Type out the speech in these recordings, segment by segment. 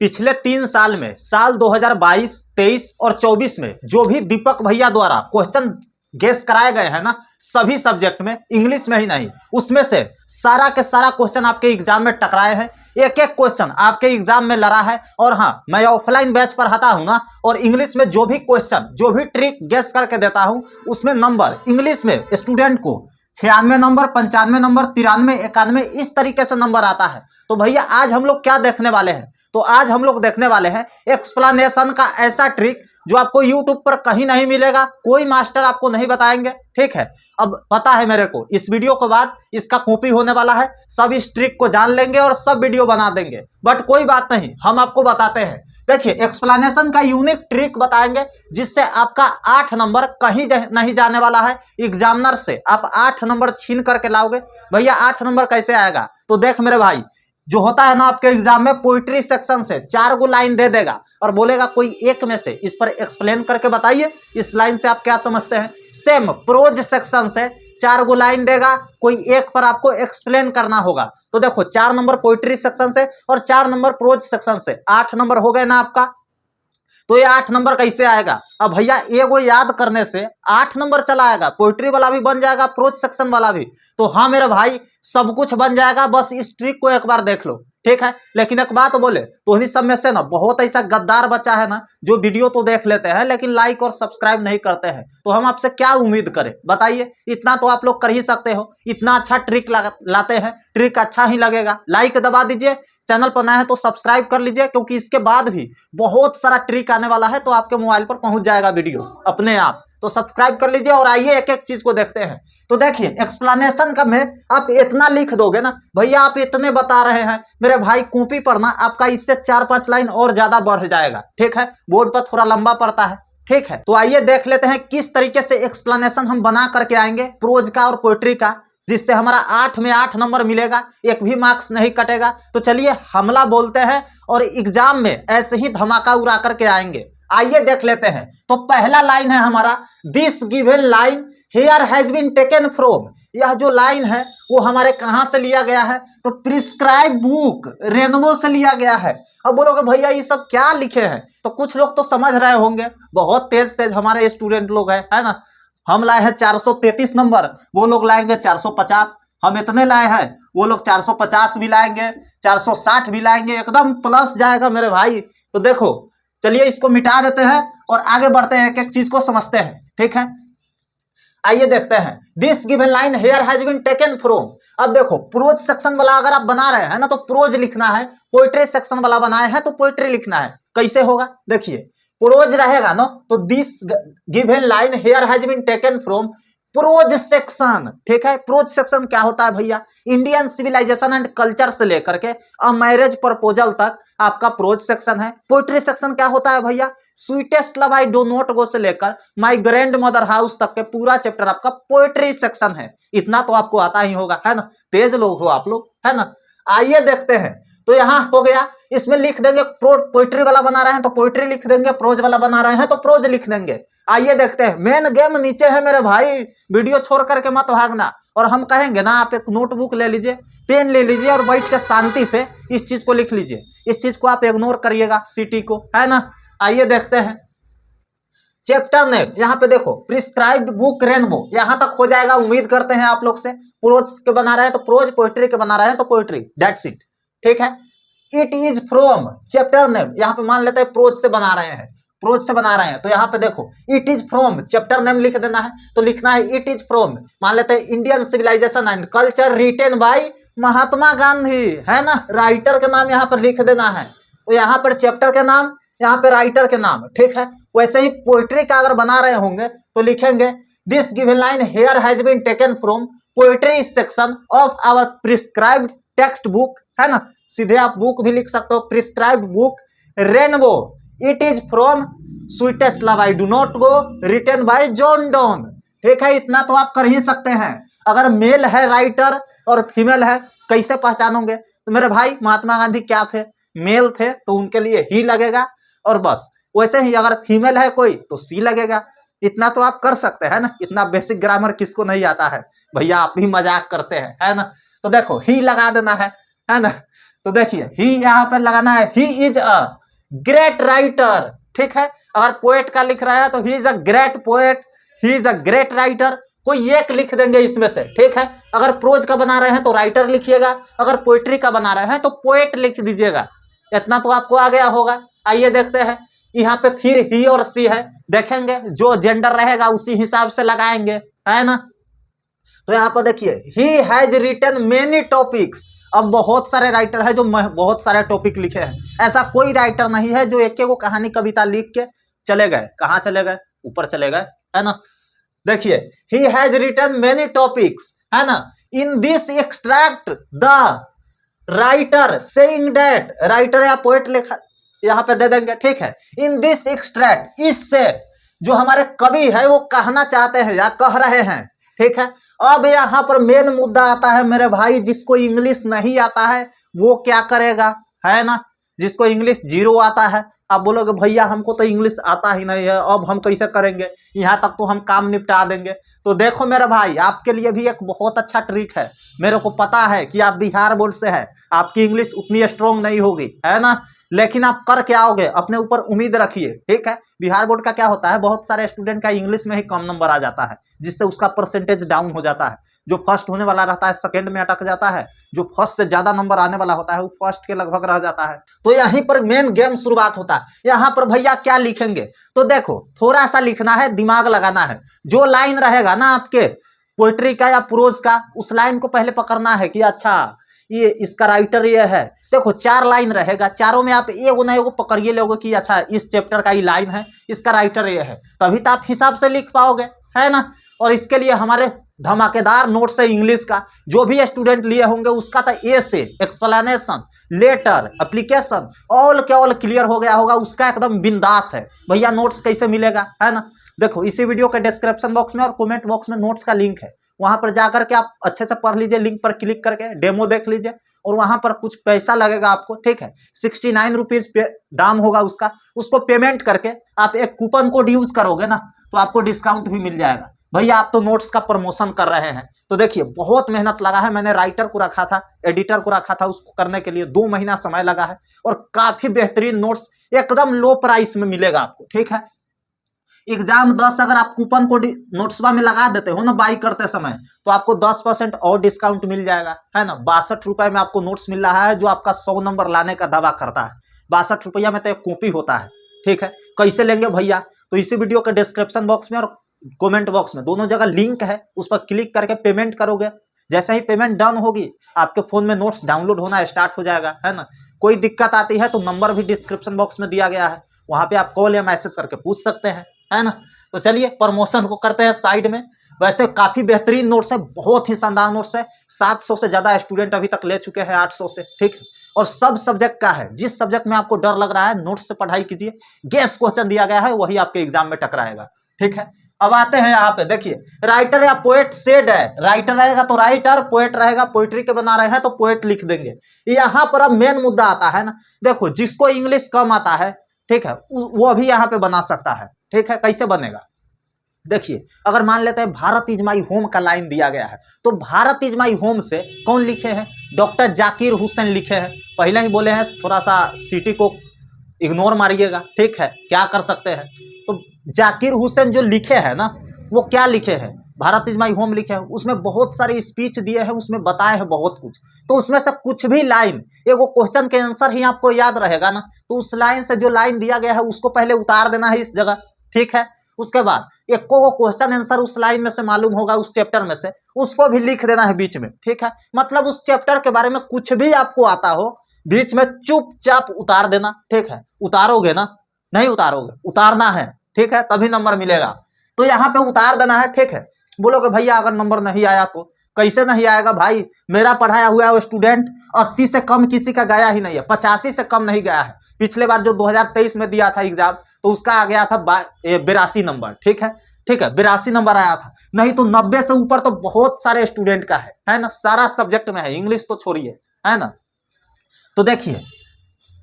पिछले 3 साल में, साल 2022, 23 और 24 में जो भी दीपक भैया द्वारा क्वेश्चन गेस कराए गए हैं ना, सभी सब्जेक्ट में, इंग्लिश में ही नहीं, उसमें से सारा के सारा क्वेश्चन आपके एग्जाम में टकराए हैं। एक एक क्वेश्चन आपके एग्जाम में लड़ा है। और हाँ, मैं ऑफलाइन बैच पढ़ाता हूँ ना, और इंग्लिश में जो भी क्वेश्चन, जो भी ट्रिक गेस करके देता हूँ, उसमें नंबर इंग्लिश में स्टूडेंट को 96 नंबर, 95 नंबर, 93, 91 इस तरीके से नंबर आता है। तो भैया आज हम लोग क्या देखने वाले हैं? तो आज हम लोग देखने वाले हैं एक्सप्लेनेशन का ऐसा ट्रिक जो आपको यूट्यूब पर कहीं नहीं मिलेगा, कोई मास्टर आपको नहीं बताएंगे। ठीक है, अब पता है मेरे को, इस वीडियो के बाद इसका कॉपी होने वाला है, सब इस ट्रिक को जान लेंगे और सब वीडियो बना देंगे, बट कोई बात नहीं, हम आपको बताते हैं। देखिए, एक्सप्लेनेशन का यूनिक ट्रिक बताएंगे जिससे आपका 8 नंबर कहीं नहीं जाने वाला है। एग्जामिनर से आप 8 नंबर छीन करके लाओगे। भैया 8 नंबर कैसे आएगा? तो देख मेरे भाई, जो होता है ना आपके एग्जाम में, पोइट्री सेक्शन से 4 गो लाइन दे देगा और बोलेगा कोई एक में से इस पर एक्सप्लेन करके बताइए, इस लाइन से आप क्या समझते हैं। सेम प्रोज सेक्शन से 4 गो लाइन देगा, कोई एक पर आपको एक्सप्लेन करना होगा। तो देखो, 4 नंबर पोइट्री सेक्शन से और 4 नंबर प्रोज सेक्शन से, 8 नंबर हो गए ना आपका। तो ये 8 नंबर कैसे आएगा? अब भैया एगो याद करने से 8 नंबर चला आएगा, पोइट्री वाला भी बन जाएगा, प्रोज सेक्शन वाला भी। तो हाँ मेरे भाई, सब कुछ बन जाएगा, बस इस ट्रिक को एक बार देख लो। ठीक है, लेकिन एक बात बोले तो इन्हीं सब में से ना बहुत ऐसा गद्दार बच्चा है ना, जो वीडियो तो देख लेते हैं लेकिन लाइक और सब्सक्राइब नहीं करते हैं। तो हम आपसे क्या उम्मीद करें बताइए? इतना तो आप लोग कर ही सकते हो, इतना अच्छा ट्रिक लाते हैं, ट्रिक अच्छा ही लगेगा। लाइक दबा दीजिए, चैनल पर नया है तो सब्सक्राइब कर लीजिए, क्योंकि इसके बाद भी बहुत सारा ट्रिक आने वाला है, तो आपके मोबाइल पर पहुंच जाएगा वीडियो अपने आप। तो सब्सक्राइब कर लीजिए और आइए एक एक चीज को देखते हैं। तो देखिए, एक्सप्लेनेशन का में आप इतना लिख दोगे ना भैया, आप इतने बता रहे हैं मेरे भाई, कॉपी पर ना आपका इससे 4-5 लाइन और ज्यादा बढ़ जाएगा। ठीक है, बोर्ड पर थोड़ा लंबा पड़ता है। ठीक है, तो आइए देख लेते हैं किस तरीके से एक्सप्लेनेशन हम बना करके आएंगे प्रोज का और पोएट्री का, जिससे हमारा 8 में 8 नंबर मिलेगा, एक भी मार्क्स नहीं कटेगा। तो चलिए हमला बोलते हैं और एग्जाम में ऐसे ही धमाका उड़ा करके आएंगे। आइए देख लेते हैं। तो पहला लाइन है हमारा, this given line here has been taken from. यह जो लाइन है वो हमारे कहां से लिया गया है? तो प्रिस्क्राइब बुक रेनबो से लिया गया है। अब बोलोगे भैया ये सब क्या लिखे हैं? तो कुछ लोग तो समझ रहे होंगे, बहुत तेज तेज हमारे स्टूडेंट लोग हैं, है ना। हम लाए हैं 433 नंबर, वो लोग लाएंगे 450। हम इतने लाए हैं, वो लोग 450 भी लाएंगे, 460 भी लाएंगे, एकदम प्लस जाएगा मेरे भाई। तो देखो, चलिए इसको मिटा देते हैं और आगे बढ़ते हैं, एक एक चीज को समझते हैं। ठीक है, आइए देखते हैं। This given line here has been taken from. अब देखो, प्रोज सेक्शन वाला अगर आप बना रहे हैं ना तो प्रोज लिखना है, पोइट्री सेक्शन वाला बनाए हैं तो पोइट्री लिखना है। कैसे होगा? देखिए, प्रोज रहेगा ना तो this given line here has been taken from prose section. ठीक है, प्रोज सेक्शन क्या होता है भैया? इंडियन सिविलाइजेशन एंड कल्चर से लेकर के अ मैरिज प्रपोजल तक आपका प्रोज सेक्शन है। पोइट्री सेक्शन क्या होता है भैया? Sweetest love I do not गो से लेकर माय ग्रैंड मदर हाउस तक के पूरा चैप्टर आपका पोइट्री सेक्शन है। इतना तो आपको आता ही होगा, है ना, तेज लोग हो आप लोग, है ना। आइए देखते हैं। तो यहाँ हो गया, इसमें लिख देंगे पोइट्री वाला बना रहे हैं तो पोइट्री लिख देंगे, प्रोज वाला बना रहे हैं तो प्रोज लिख देंगे। आइए देखते हैं। मेन गेम नीचे है मेरे भाई, वीडियो छोड़ करके मत भागना। और हम कहेंगे ना, आप एक नोटबुक ले लीजिए, पेन ले लीजिए और बैठ के शांति से इस चीज को लिख लीजिए। इस चीज को आप इग्नोर करिएगा, सिटी को, है ना। आइए देखते हैं। चैप्टर नेम, यहाँ पे देखो, प्रिस्क्राइब्ड बुक रेनबो, यहाँ तक हो जाएगा। उम्मीद करते हैं आप लोग से। प्रोज के बना रहे हैं तो प्रोज, पोइट्री के बना रहे हैं तो पोइट्री, दैट्स इट। ठीक है, it is from chapter name, यहाँ पे मान लेते हैं प्रोज से बना रहे हैं, प्रोज से बना रहे हैं तो यहाँ पे देखो it is from chapter name लिख देना है। तो लिखना है इट इज फ्रॉम, मान लेते हैं Indian civilisation and culture written by Mahatma Gandhi, है ना। राइटर के नाम यहाँ पर लिख देना है। तो यहाँ पर चैप्टर के नाम, यहाँ पे राइटर के नाम। ठीक है, वैसे ही पोइट्री का अगर बना रहे होंगे तो लिखेंगे this given line here has been taken from poetry section of our prescribed text book, है ना। सीधे आप बुक भी लिख सकते हो, prescribed book Rainbow, it is from sweetest love I do not go written by John Donne. ठीक है, इतना तो आप कर ही सकते हैं। अगर मेल है राइटर और फीमेल है, कैसे पहचानोगे? तो मेरे भाई महात्मा गांधी क्या थे? मेल थे, तो उनके लिए ही लगेगा और बस। वैसे ही अगर फीमेल है कोई तो सी लगेगा। इतना तो आप कर सकते हैं ना। इतना बेसिक ग्रामर किसको नहीं आता है भैया? आप भी मजाक करते हैं, है ना। तो देखो ही लगा देना है ना। तो देखिए ही यहां पर लगाना है, he is a great writer, ठीक है। अगर पोएट का लिख रहा है तो he is a great poet, he is a great writer, कोई एक लिख देंगे इसमें से, ठीक है। अगर प्रोज का बना रहे हैं तो राइटर लिखिएगा, अगर पोएट्री का बना रहे हैं तो पोएट लिख दीजिएगा। इतना तो आपको आ गया होगा। आइए देखते हैं, यहाँ पे फिर ही और सी है, देखेंगे जो जेंडर रहेगा उसी हिसाब से लगाएंगे, है ना। तो यहाँ पर देखिए he has written many topics, अब बहुत सारे राइटर है जो बहुत सारे टॉपिक लिखे हैं, ऐसा कोई राइटर नहीं है जो एक को कहानी कविता लिख के चले गए। कहाँ चले गए? ऊपर चले गए, है ना। देखिए he has written many topics, है ना। In this extract the writer saying that, writer या पोएट लिखा यहाँ पे दे देंगे, ठीक है। इन दिस एक्सट्रैक्ट, इससे जो हमारे कवि है वो कहना चाहते हैं या कह रहे हैं, ठीक है। अब यहाँ पर मेन मुद्दा आता है मेरे भाई, जिसको इंग्लिश नहीं आता है वो क्या करेगा, है ना। जिसको इंग्लिश जीरो आता है, आप बोलोगे भैया हमको तो इंग्लिश आता ही नहीं है, अब हम कैसे करेंगे, यहाँ तक तो हम काम निपटा देंगे। तो देखो मेरे भाई, आपके लिए भी एक बहुत अच्छा ट्रिक है। मेरे को पता है कि आप बिहार बोर्ड से है, आपकी इंग्लिश उतनी स्ट्रोंग नहीं होगी, है ना, लेकिन आप कर क्या आओगे, अपने ऊपर उम्मीद रखिए, ठीक है। बिहार बोर्ड का क्या होता है, बहुत सारे स्टूडेंट का इंग्लिश में ही कम नंबर आ जाता है, जिससे उसका परसेंटेज डाउन हो जाता है। जो फर्स्ट होने वाला रहता है सेकंड में अटक जाता है, जो फर्स्ट से ज्यादा नंबर आने वाला होता है वो फर्स्ट के लगभग रह जाता है। तो यहीं पर मेन गेम शुरुआत होता है। यहाँ पर भैया क्या लिखेंगे, तो देखो थोड़ा सा लिखना है, दिमाग लगाना है। जो लाइन रहेगा ना आपके पोएट्री का या प्रोज का, उस लाइन को पहले पकड़ना है कि अच्छा ये इसका राइटर ये है। देखो 4 लाइन रहेगा, चारों में आप एगो ना एगो पकड़िए लोगे कि अच्छा इस चैप्टर का ये लाइन है, इसका राइटर ये है, तभी तो आप हिसाब से लिख पाओगे, है ना। और इसके लिए हमारे धमाकेदार नोट्स है इंग्लिश का, जो भी स्टूडेंट लिए होंगे उसका तो ए से एक्सप्लेनेशन, लेटर, एप्लीकेशन ऑल के ऑल क्लियर हो गया होगा, उसका एकदम बिंदास है। भैया नोट्स कैसे मिलेगा, है ना। देखो इसी वीडियो के डिस्क्रिप्शन बॉक्स में और कमेंट बॉक्स में नोट्स का लिंक है, वहां पर जाकर के आप अच्छे से पढ़ लीजिए, लिंक पर क्लिक करके डेमो देख लीजिए, और वहां पर कुछ पैसा लगेगा आपको, ठीक है। 69 रुपीज दाम होगा उसका, उसको पेमेंट करके आप एक कूपन कोड यूज करोगे ना तो आपको डिस्काउंट भी मिल जाएगा। भैया आप तो नोट्स का प्रमोशन कर रहे हैं। तो देखिए बहुत मेहनत लगा है, मैंने राइटर को रखा था, एडिटर को रखा था, उसको करने के लिए 2 महीना समय लगा है, और काफी बेहतरीन नोट्स एकदम लो प्राइस में मिलेगा आपको, ठीक है। एग्जाम 10 अगर आप कूपन कोड नोट्सबा में लगा देते हो ना बाई करते समय, तो आपको 10% और डिस्काउंट मिल जाएगा, है ना। 62 रुपए में आपको नोट्स मिल रहा है, जो आपका 100 नंबर लाने का दावा करता है। 62 रुपया में तो एक कॉपी होता है, ठीक है। कैसे लेंगे भैया, तो इसी वीडियो के डिस्क्रिप्शन बॉक्स में और कमेंट बॉक्स में दोनों जगह लिंक है, उस पर क्लिक करके पेमेंट करोगे। जैसे ही पेमेंट डन होगी आपके फोन में नोट्स डाउनलोड होना स्टार्ट हो जाएगा, है ना। कोई दिक्कत आती है तो नंबर भी डिस्क्रिप्शन बॉक्स में दिया गया है, वहां पे आप कॉल या मैसेज करके पूछ सकते हैं, है ना। तो चलिए प्रमोशन को करते हैं साइड में। वैसे काफी बेहतरीन नोट्स है, बहुत ही शानदार नोट्स है, 700 से ज्यादा स्टूडेंट अभी तक ले चुके हैं, 800 से, ठीक है। और सब सब्जेक्ट का है, जिस सब्जेक्ट में आपको डर लग रहा है नोट्स से पढ़ाई कीजिए, गेस क्वेश्चन दिया गया है वही आपके एग्जाम में टकराएगा, ठीक है। अब आते हैं यहाँ पे, देखिए राइटर या पोएट सेड है, राइटर रहेगा तो राइटर, पोएट रहेगा पोएट्री के बना रहे हैं तो पोएट लिख देंगे। यहाँ पर अब मेन मुद्दा आता है ना, देखो जिसको इंग्लिश कम आता है, ठीक है, वो भी यहाँ पे बना सकता है, ठीक है। कैसे बनेगा, देखिए अगर मान लेते हैं भारत इज माई होम का लाइन दिया गया है, तो भारत इज माई होम से कौन लिखे हैं, डॉक्टर जाकिर हुसैन लिखे हैं। पहले ही बोले हैं थोड़ा सा सिटी को इग्नोर मारिएगा, ठीक है, क्या कर सकते हैं। तो जाकिर हुसैन जो लिखे हैं ना, वो क्या लिखे हैं, भारत इज माई होम लिखे हैं, उसमें बहुत सारे स्पीच दिए हैं, उसमें बताए हैं बहुत कुछ। तो उसमें से कुछ भी लाइन, एगो क्वेश्चन के आंसर ही आपको याद रहेगा ना, तो उस लाइन से जो लाइन दिया गया है उसको पहले उतार देना है इस जगह, ठीक है। उसके बाद एक को क्वेश्चन आंसर उस लाइन में से मालूम होगा, उस चैप्टर में से, उसको भी लिख देना है बीच में, ठीक है। मतलब उस चैप्टर के बारे में कुछ भी आपको आता हो, बीच में चुपचाप उतार देना, ठीक है। उतारोगे ना, नहीं उतारोगे, उतारना है, ठीक है, तभी नंबर मिलेगा। तो यहाँ पे उतार देना है, ठीक है। बोलोगे भैया अगर नंबर नहीं आया तो, कैसे नहीं आएगा भाई, मेरा पढ़ाया हुआ वो स्टूडेंट 80 से कम किसी का गया ही नहीं है, 85 से कम नहीं गया है। पिछले बार जो 2023 में दिया था एग्जाम, तो उसका आ गया था 82 नंबर, ठीक है, ठीक है, 82 नंबर आया था। नहीं तो 90 से ऊपर तो बहुत सारे स्टूडेंट का है ना, सारा सब्जेक्ट में है, इंग्लिश तो छोड़िए, है ना। तो देखिए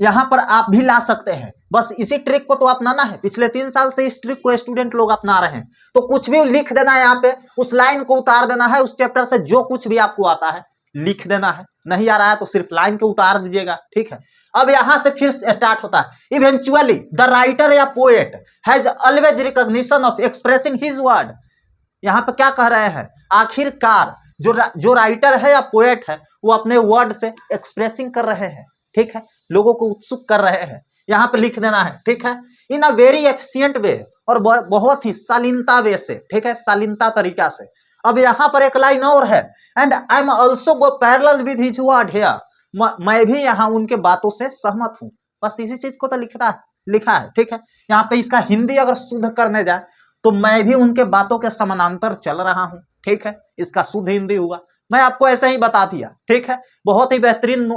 यहां पर आप भी ला सकते हैं, बस इसी ट्रिक को तो अपनाना है। पिछले 3 साल से इस ट्रिक को स्टूडेंट लोग अपना रहे हैं। तो कुछ भी लिख देना है यहाँ पे, उस लाइन को उतार देना है, उस चैप्टर से जो कुछ भी आपको आता है लिख देना है, नहीं आ रहा है तो सिर्फ लाइन के उतार दीजिएगा, ठीक है। अब यहां से फिर स्टार्ट होता है। इवेंचुअली द राइटर या poet has always recognition of expressing his word. यहाँ पे क्या कह रहे हैं, आखिरकार जो राइटर है या पोएट है वो अपने वर्ड से एक्सप्रेसिंग कर रहे हैं, ठीक है, लोगों को उत्सुक कर रहे हैं, यहाँ पे लिख देना है, ठीक है। इन अ वेरी एफिशिएंट वे, और बहुत ही शालीनता वे से, ठीक है, शालीनता तरीका से। अब यहाँ पर एक लाइन और है, and I am also go parallel with his word here, मैं भी यहाँ उनके बातों से सहमत हूँ। बस इसी चीज को तो लिखा है, ठीक है। यहाँ पे इसका हिंदी अगर शुद्ध करने जाए तो मैं भी उनके बातों के समानांतर चल रहा हूँ, ठीक है, इसका शुद्ध हिंदी हुआ। मैं आपको ऐसे ही बता दिया, ठीक है। बहुत ही बेहतरीन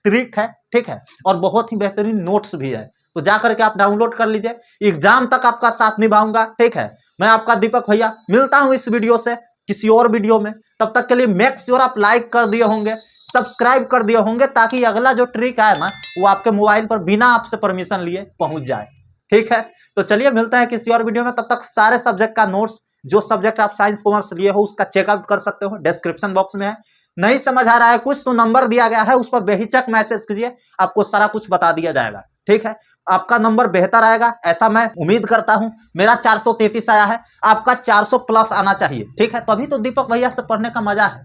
ट्रिक है, ठीक है, और बहुत ही बेहतरीन नोट्स भी है, तो जाकर के आप डाउनलोड कर लीजिए। एग्जाम तक आपका साथ निभाऊंगा, ठीक है। मैं आपका दीपक भैया मिलता हूं इस वीडियो से किसी और वीडियो में। तब तक के लिए मेक श्योर आप लाइक कर दिए होंगे, सब्सक्राइब कर दिए होंगे, ताकि अगला जो ट्रिक आए ना वो आपके मोबाइल पर बिना आपसे परमिशन लिए पहुंच जाए, ठीक है। तो चलिए मिलते हैं किसी और वीडियो में। तब तक सारे सब्जेक्ट का नोट्स, जो सब्जेक्ट आप साइंस कॉमर्स लिए हो उसका चेकआउट कर सकते हो, डिस्क्रिप्शन बॉक्स में है। नहीं समझ आ रहा है कुछ तो नंबर दिया गया है, उस पर बेहिचक मैसेज कीजिए, आपको सारा कुछ बता दिया जाएगा, ठीक है। आपका नंबर बेहतर आएगा ऐसा मैं उम्मीद करता हूं। मेरा 433 आया है, आपका 400 प्लस आना चाहिए, ठीक है, तभी तो दीपक भैया से पढ़ने का मजा है।